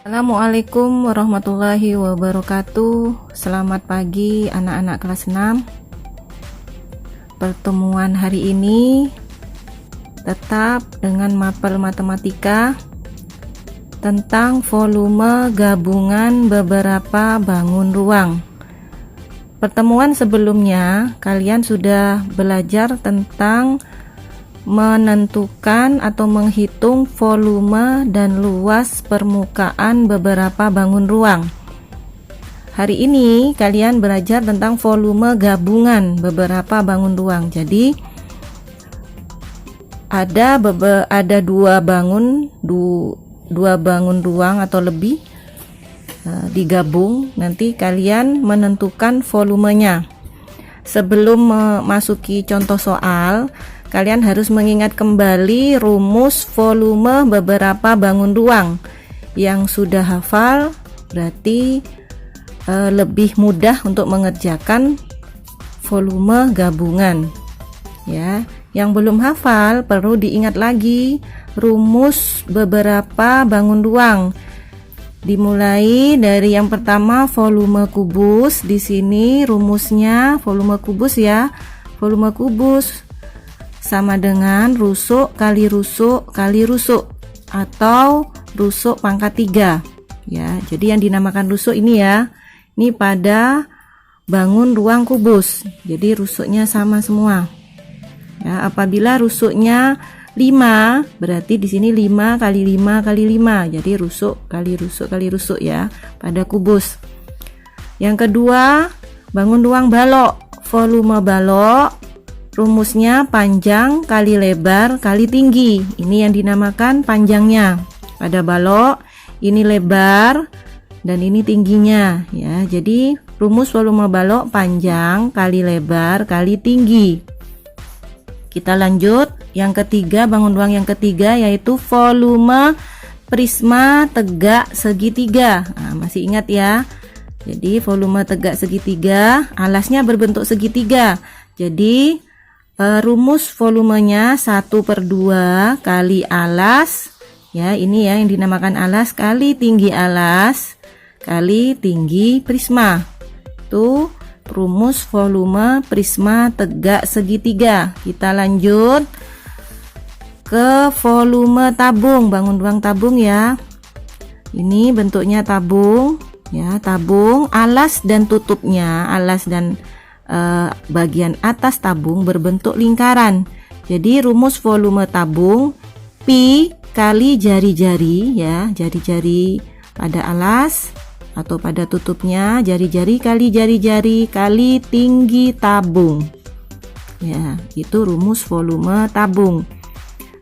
Assalamualaikum warahmatullahi wabarakatuh. Selamat pagi anak-anak kelas 6. Pertemuan hari ini tetap dengan mapel matematika tentang volume gabungan beberapa bangun ruang. Pertemuan sebelumnya kalian sudah belajar tentang menentukan atau menghitung volume dan luas permukaan beberapa bangun ruang. Hari ini kalian belajar tentang volume gabungan beberapa bangun ruang. Jadi ada dua bangun ruang atau lebih digabung. Nanti kalian menentukan volumenya. Sebelum memasuki contoh soal, kalian harus mengingat kembali rumus volume beberapa bangun ruang. Yang sudah hafal berarti lebih mudah untuk mengerjakan volume gabungan. Ya, yang belum hafal perlu diingat lagi rumus beberapa bangun ruang. Dimulai dari yang pertama volume kubus. Di sini rumusnya volume kubus ya. Volume kubus sama dengan rusuk kali rusuk kali rusuk atau rusuk pangkat 3 ya. Jadi yang dinamakan rusuk ini ya, ini pada bangun ruang kubus. Jadi rusuknya sama semua ya. Apabila rusuknya 5 berarti di sini 5 kali 5 kali 5, jadi rusuk kali rusuk kali rusuk ya pada kubus. Yang kedua, bangun ruang balok. Volume balok rumusnya panjang kali lebar kali tinggi. Ini yang dinamakan panjangnya. Pada balok ini lebar dan ini tingginya ya. Jadi rumus volume balok panjang kali lebar kali tinggi. Kita lanjut yang ketiga, bangun ruang yang ketiga yaitu volume prisma tegak segitiga. Nah, masih ingat ya. Jadi volume tegak segitiga, alasnya berbentuk segitiga. Jadi rumus volumenya 1/2 kali alas ya, ini ya yang dinamakan alas kali tinggi alas kali tinggi prisma. Itu rumus volume prisma tegak segitiga. Kita lanjut ke volume tabung, bangun ruang tabung ya. Ini bentuknya tabung ya, tabung, alas dan tutupnya, alas dan bagian atas tabung berbentuk lingkaran. Jadi rumus volume tabung pi kali jari-jari ya, jari-jari pada alas atau pada tutupnya, jari-jari kali jari-jari kali tinggi tabung ya, itu rumus volume tabung.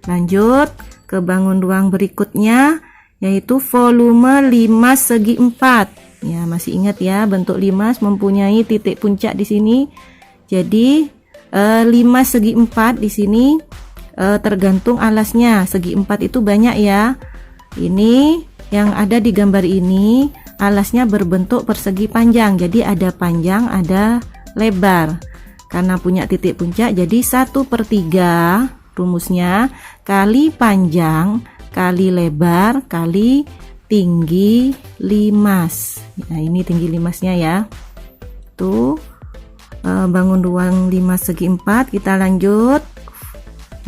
Lanjut ke bangun ruang berikutnya yaitu volume limas segi 4. Ya, masih ingat ya, bentuk limas mempunyai titik puncak di sini. Jadi limas segi 4 di sini tergantung alasnya. Segi 4 itu banyak ya. Ini yang ada di gambar ini alasnya berbentuk persegi panjang. Jadi ada panjang, ada lebar. Karena punya titik puncak, jadi 1/3 rumusnya kali panjang kali lebar kali tinggi limas. Nah, ini tinggi limasnya ya. Tuh bangun ruang limas segi 4. Kita lanjut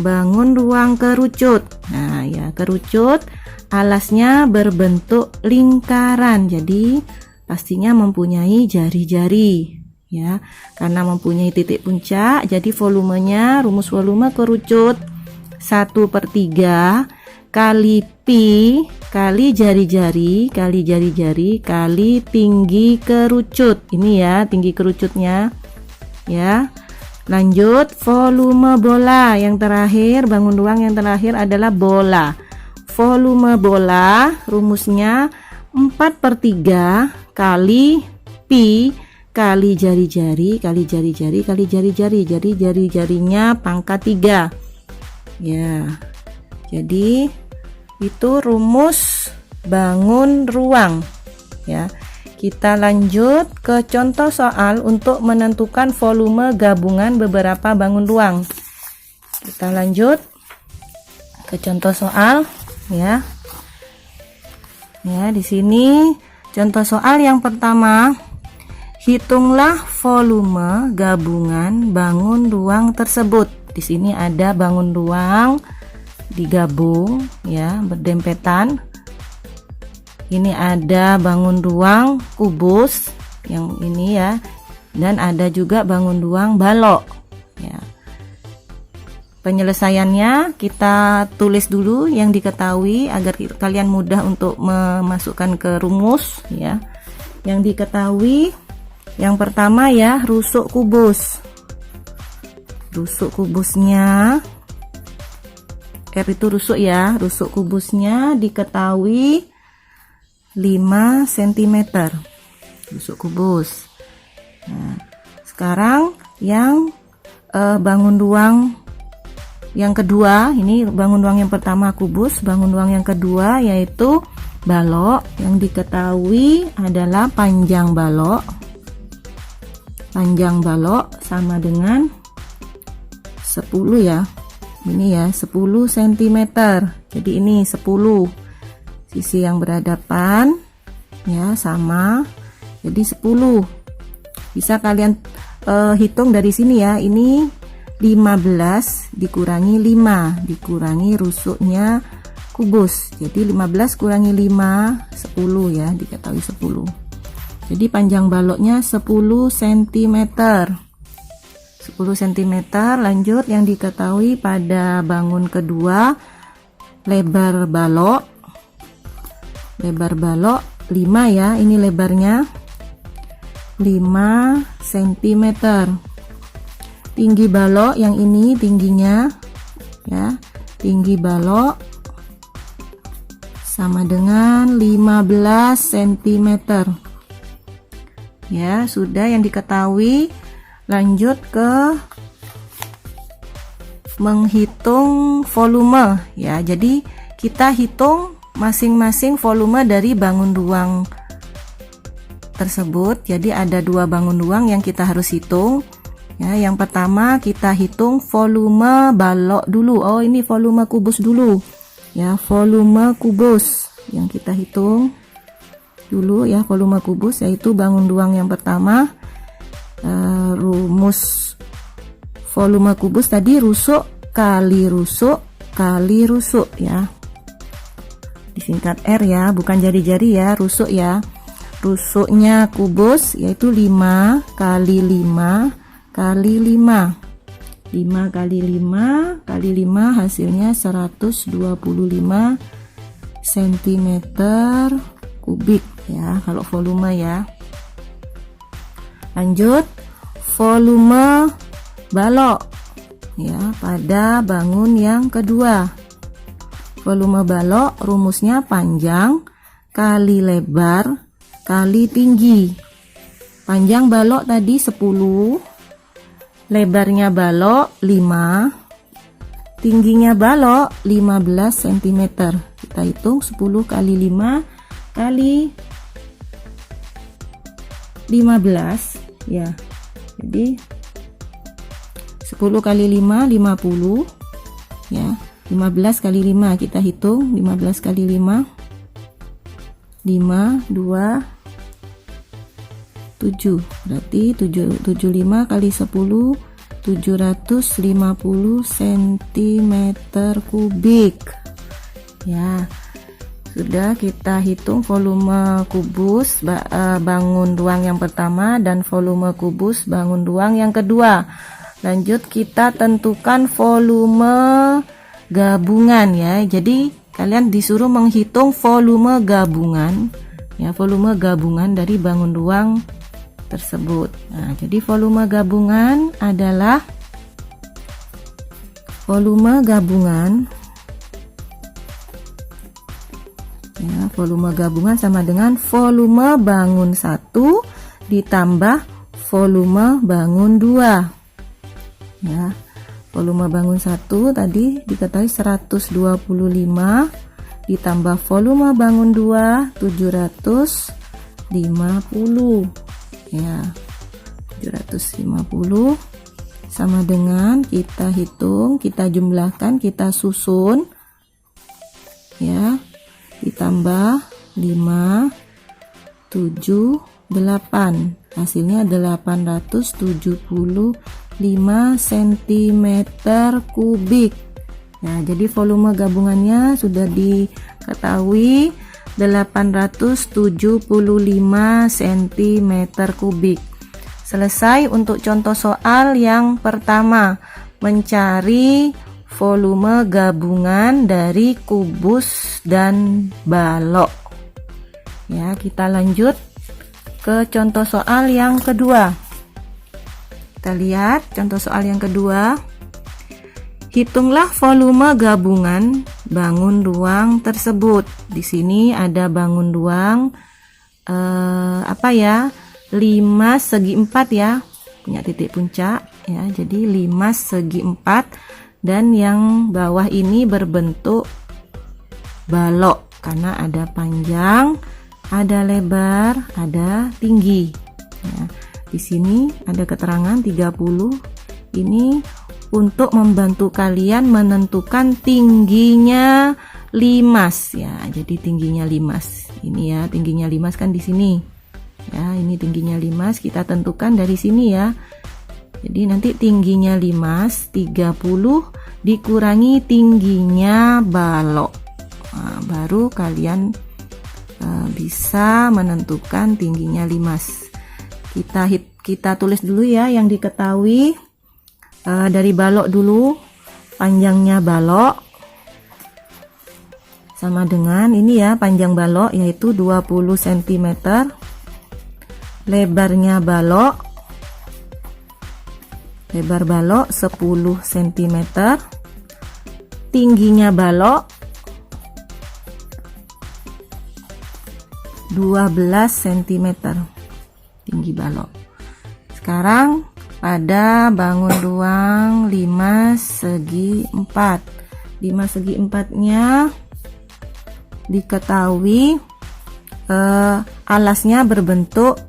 bangun ruang kerucut. Nah ya, kerucut alasnya berbentuk lingkaran. Jadi pastinya mempunyai jari-jari ya. Karena mempunyai titik puncak, jadi volumenya, rumus volume kerucut 1/3 kali pi kali jari-jari kali tinggi kerucut. Ini ya tinggi kerucutnya ya. Lanjut volume bola yang terakhir, bangun ruang yang terakhir adalah bola. Volume bola rumusnya 4/3 kali pi kali jari-jari kali jari-jari, jadi jari-jarinya pangkat 3 ya. Jadi itu rumus bangun ruang ya. Kita lanjut ke contoh soal untuk menentukan volume gabungan beberapa bangun ruang. Kita lanjut ke contoh soal ya. Ya, di sini contoh soal yang pertama. Hitunglah volume gabungan bangun ruang tersebut. Di sini ada bangun ruang digabung ya, berdempetan. Ini ada bangun ruang kubus yang ini ya, dan ada juga bangun ruang balok ya. Penyelesaiannya kita tulis dulu yang diketahui agar kalian mudah untuk memasukkan ke rumus ya. Yang diketahui yang pertama ya, rusuk kubus. Rusuk kubusnya R itu rusuk ya, rusuk kubusnya diketahui 5 cm rusuk kubus. Nah, sekarang yang bangun ruang yang kedua, ini bangun ruang yang pertama kubus, bangun ruang yang kedua yaitu balok. Yang diketahui adalah panjang balok. Panjang balok sama dengan 10 ya. Ini ya 10 cm. Jadi ini 10. Sisi yang berhadapan ya sama. Jadi 10. Bisa kalian hitung dari sini ya. Ini 15 dikurangi 5 dikurangi rusuknya kubus. Jadi 15 kurangi 5 10 ya, diketahui 10. Jadi panjang baloknya 10 cm. 10 cm. Lanjut yang diketahui pada bangun kedua, lebar balok. Lebar balok 5 ya, ini lebarnya 5 cm. Tinggi balok yang ini tingginya ya, tinggi balok sama dengan 15 cm. Ya, sudah yang diketahui. Lanjut ke menghitung volume ya. Jadi kita hitung masing-masing volume dari bangun ruang tersebut. Jadi ada 2 bangun ruang yang kita harus hitung. Ya, yang pertama kita hitung volume balok dulu. Oh, ini volume kubus dulu. Ya, volume kubus yang kita hitung dulu ya, volume kubus yaitu bangun ruang yang pertama. Rumus volume kubus tadi rusuk kali rusuk kali rusuk ya. Disingkat R ya, bukan jari-jari ya, rusuk ya. Rusuknya kubus yaitu 5 kali 5 kali 5. 5 kali 5 kali 5 hasilnya 125 cm kubik ya, kalau volume ya. Lanjut, volume balok ya pada bangun yang kedua. Volume balok rumusnya panjang kali lebar kali tinggi. Panjang balok tadi 10, lebarnya balok 5, tingginya balok 15 cm. Kita hitung 10 kali 5 kali 15 ya. Jadi 10 kali 5 50 ya. 15 kali 5 kita hitung, 15 kali 5 5 2 7, berarti 75 kali 10 750 cm kubik ya. Sudah kita hitung volume kubus bangun ruang yang pertama dan volume kubus bangun ruang yang kedua. Lanjut kita tentukan volume gabungan ya. Jadi kalian disuruh menghitung volume gabungan ya, volume gabungan dari bangun ruang tersebut. Nah, jadi volume gabungan adalah volume gabungan ya, volume gabungan sama dengan volume bangun 1 ditambah volume bangun 2 ya. Volume bangun 1 tadi diketahui 125 ditambah volume bangun 2 750 ya. 750 sama dengan kita hitung, kita jumlahkan, kita susun ya, ditambah 5, 7, 8. Hasilnya 875 cm kubik. Ya, jadi volume gabungannya sudah diketahui 875 cm kubik. Selesai untuk contoh soal yang pertama, mencari volume gabungan dari kubus dan balok. Ya, kita lanjut ke contoh soal yang kedua. Kita lihat contoh soal yang kedua. Hitunglah volume gabungan bangun ruang tersebut. Di sini ada bangun ruang 5 segi 4 ya, punya titik puncak ya. Jadi 5 segi 4, dan yang bawah ini berbentuk balok karena ada panjang, ada lebar, ada tinggi. Ya, di sini ada keterangan 30. Ini untuk membantu kalian menentukan tingginya limas ya. Jadi tingginya limas. Ini ya, tingginya limas kan di sini. Ya, ini tingginya limas kita tentukan dari sini ya. Jadi nanti tingginya limas 30 dikurangi tingginya balok. Nah, baru kalian bisa menentukan tingginya limas. Kita tulis dulu ya yang diketahui. Dari balok dulu, panjangnya balok sama dengan ini ya, panjang balok yaitu 20 cm, lebarnya balok, lebar balok 10 cm, tingginya balok 12 cm tinggi balok. Sekarang pada bangun ruang 5 segi 4. 5 segi 4-nya diketahui alasnya berbentuk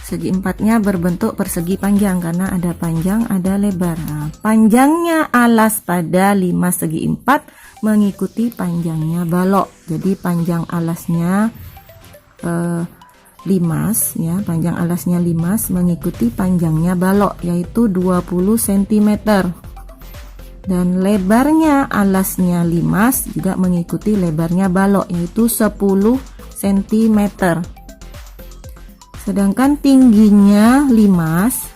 segi 4-nya berbentuk persegi panjang karena ada panjang, ada lebar. Nah, panjangnya alas pada 5 segi 4 mengikuti panjangnya balok. Jadi panjang alasnya limas ya, panjang alasnya limas mengikuti panjangnya balok yaitu 20 cm. Dan lebarnya alasnya limas juga mengikuti lebarnya balok yaitu 10 cm. Sedangkan tingginya limas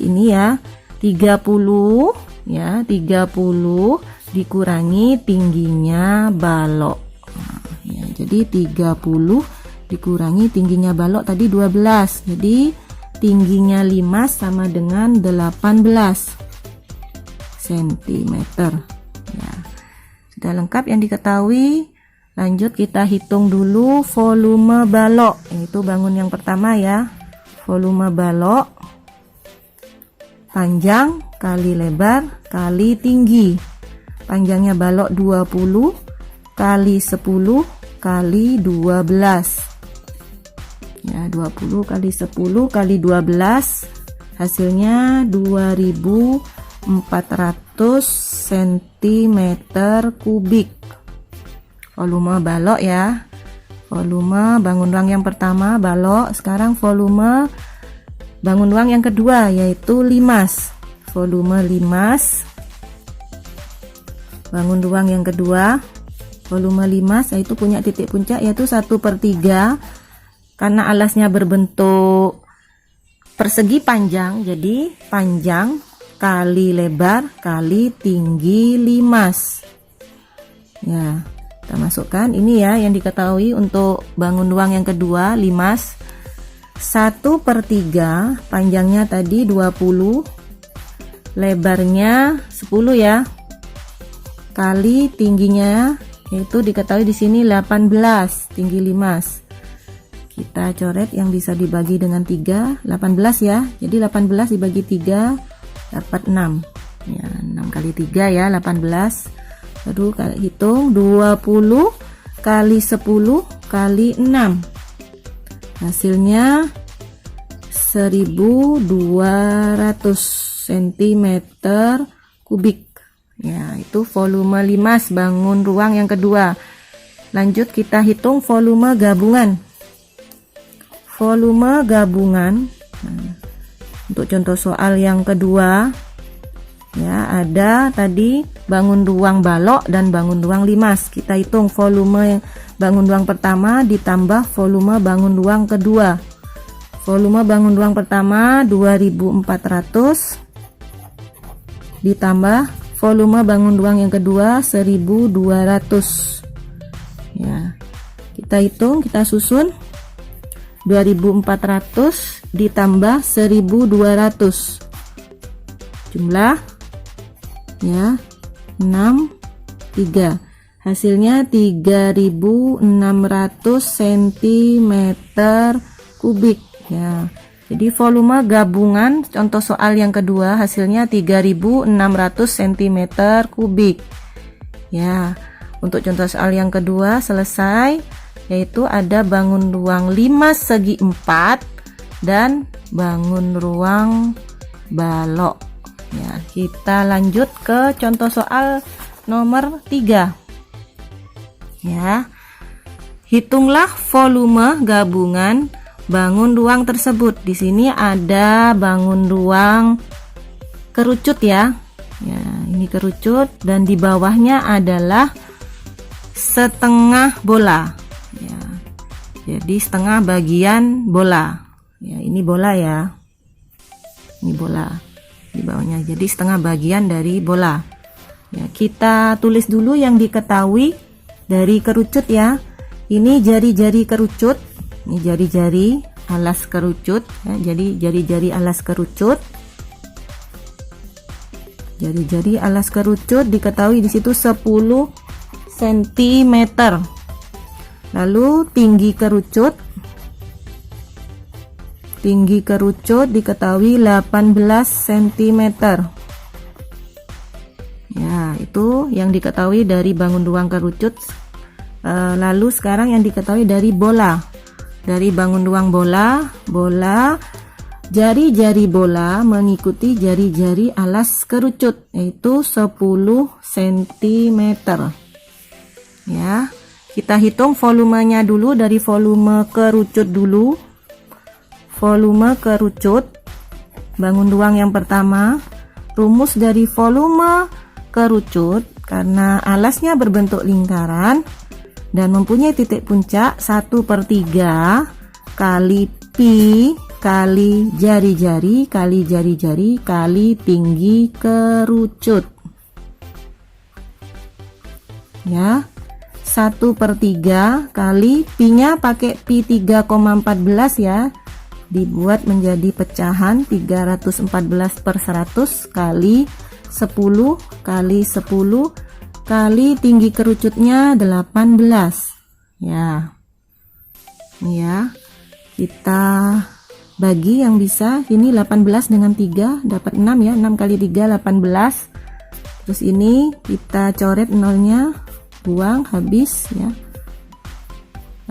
ini ya 30 ya, 30 dikurangi tingginya balok. Nah, ya, jadi 30 dikurangi tingginya balok tadi 12. Jadi tingginya limas sama dengan 18 cm. Ya, sudah lengkap yang diketahui. Lanjut kita hitung dulu volume balok, yaitu bangun yang pertama ya. Volume balok panjang kali lebar kali tinggi. Panjangnya balok 20 kali 10 kali 12. Ya, 20 kali 10 kali 12 hasilnya 2400 cm kubik. Volume balok ya. Volume bangun ruang yang pertama balok. Sekarang volume bangun ruang yang kedua yaitu limas. Volume limas bangun ruang yang kedua, volume limas yaitu punya titik puncak yaitu 1/3. Karena alasnya berbentuk persegi panjang, jadi panjang kali lebar kali tinggi limas. Ya, kita masukkan ini ya yang diketahui untuk bangun ruang yang kedua limas. 1/3 panjangnya tadi 20, lebarnya 10 ya, kali tingginya yaitu diketahui di sini 18 tinggi limas. Kita coret yang bisa dibagi dengan 3, 18 ya. Jadi 18 dibagi 3 dapat 6. Ya, 6 kali 3 ya 18. Lalu hitung 20 kali 10 kali 6. Hasilnya 1200 cm kubik Ya, itu volume limas bangun ruang yang kedua. Lanjut kita hitung volume gabungan. Volume gabungan. Nah, untuk contoh soal yang kedua, ya ada tadi bangun ruang balok dan bangun ruang limas. Kita hitung volume bangun ruang pertama ditambah volume bangun ruang kedua. Volume bangun ruang pertama 2400 ditambah volume bangun ruang yang kedua 1200. Ya, kita hitung, kita susun 2400 ditambah 1200 jumlah ya 63, hasilnya 3600 cm kubik ya. Jadi volume gabungan contoh soal yang kedua hasilnya 3600 cm kubik ya. Untuk contoh soal yang kedua selesai, yaitu ada bangun ruang limas segi 4 dan bangun ruang balok ya. Kita lanjut ke contoh soal nomor 3 ya. Hitunglah volume gabungan bangun ruang tersebut. Di sini ada bangun ruang kerucut ya. Ya, ini kerucut dan di bawahnya adalah setengah bola ya. Jadi setengah bagian bola ya, ini bola ya, ini bola di bawahnya, jadi setengah bagian dari bola ya. Kita tulis dulu yang diketahui dari kerucut ya. Ini jari-jari kerucut, ini jari-jari alas kerucut ya. Jadi jari-jari alas kerucut, jari-jari alas kerucut diketahui di situ 10 cm. Lalu tinggi kerucut diketahui 18 cm ya. Itu yang diketahui dari bangun ruang kerucut. Lalu sekarang yang diketahui dari bola, dari bangun ruang bola, jari-jari bola mengikuti jari-jari alas kerucut, yaitu 10 cm ya. Kita hitung volumenya dulu dari volume kerucut dulu. Volume kerucut bangun ruang yang pertama, rumus dari volume kerucut karena alasnya berbentuk lingkaran dan mempunyai titik puncak 1/3 kali pi kali jari-jari kali tinggi kerucut ya. 1/3 kali pi-nya pakai pi 3,14 ya, dibuat menjadi pecahan 314/100 kali 10 kali 10 kali tinggi kerucutnya 18 ya. Ini ya, kita bagi yang bisa. Ini 18 dengan 3 dapat 6 ya, 6 kali 3 18. Terus ini kita coret nolnya, buang, habis ya,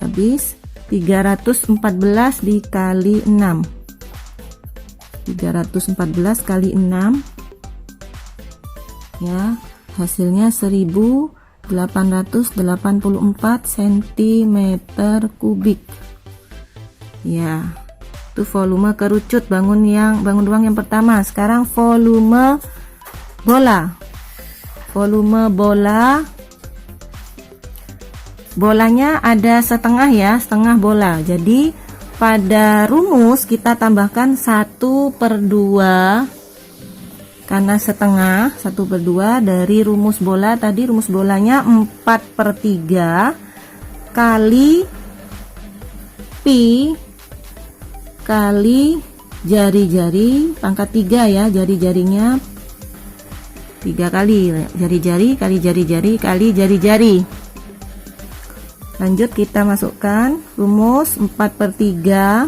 habis 314 dikali 6, 314 kali 6 ya, hasilnya 1884 cm kubik ya. Itu volume kerucut bangun ruang yang pertama. Sekarang volume bola. Volume bola, bolanya ada setengah ya, setengah bola. Jadi pada rumus kita tambahkan 1/2 karena setengah, 1/2 dari rumus bola tadi. Rumus bolanya 4/3 kali pi kali jari-jari pangkat 3 ya, jari-jarinya 3 kali jari-jari kali jari-jari kali jari-jari. Lanjut kita masukkan rumus 4/3,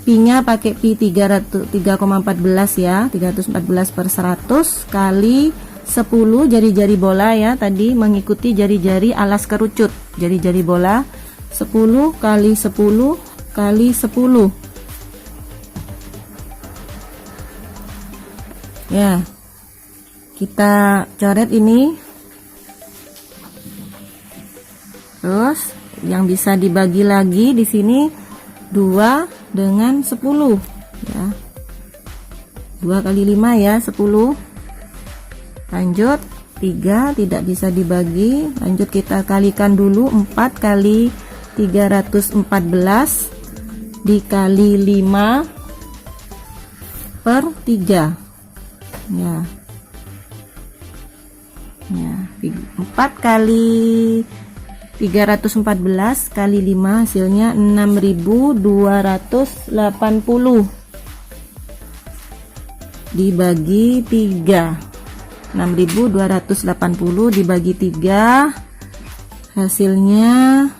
pi-nya pakai pi 3,14 ya, 314/100 kali 10 jari-jari bola ya, tadi mengikuti jari-jari alas kerucut. Jari-jari bola 10 kali 10 kali 10 ya. kita coret ini. Terus yang bisa dibagi lagi di sini 2 dengan 10 ya. 2 kali 5 ya 10. Lanjut 3 tidak bisa dibagi. Lanjut kita kalikan dulu. 4 kali 314 dikali 5 per 3 ya. 4 kali 314 kali 5 hasilnya 6.280 dibagi 3. 6.280 dibagi 3 hasilnya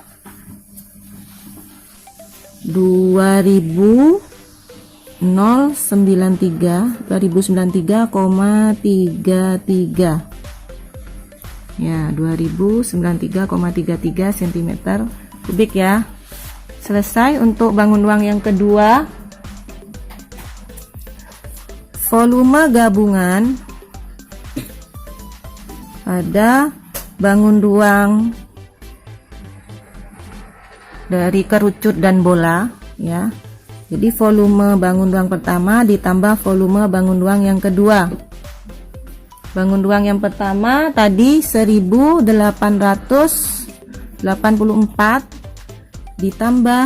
2093,33 ya, 2093,33 cm kubik ya. Selesai untuk bangun ruang yang kedua. Volume gabungan pada bangun ruang dari kerucut dan bola ya. Jadi volume bangun ruang pertama ditambah volume bangun ruang yang kedua. Bangun ruang yang pertama tadi 1884 ditambah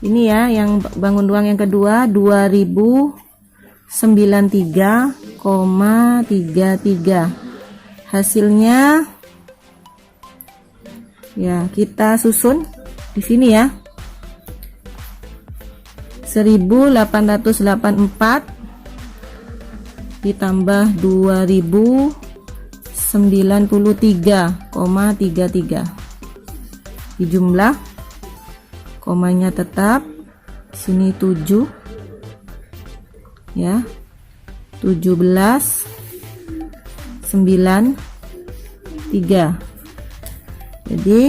ini ya, yang bangun ruang yang kedua 2093,33 hasilnya ya. Kita susun di sini ya, 1884 ditambah 2093,33 dijumlah, komanya tetap sini 7 ya, 17 9 3. Jadi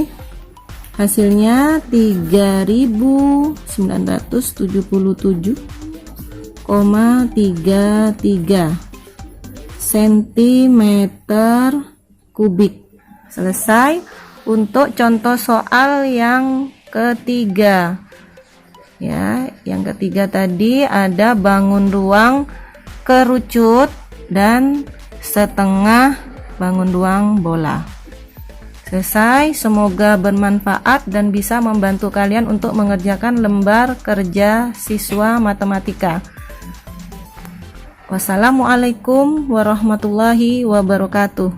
hasilnya 3977,33 cm kubik. Selesai untuk contoh soal yang ketiga ya. Yang ketiga tadi ada bangun ruang kerucut dan setengah bangun ruang bola. Selesai, semoga bermanfaat dan bisa membantu kalian untuk mengerjakan lembar kerja siswa matematika. Wassalamualaikum warahmatullahi wabarakatuh.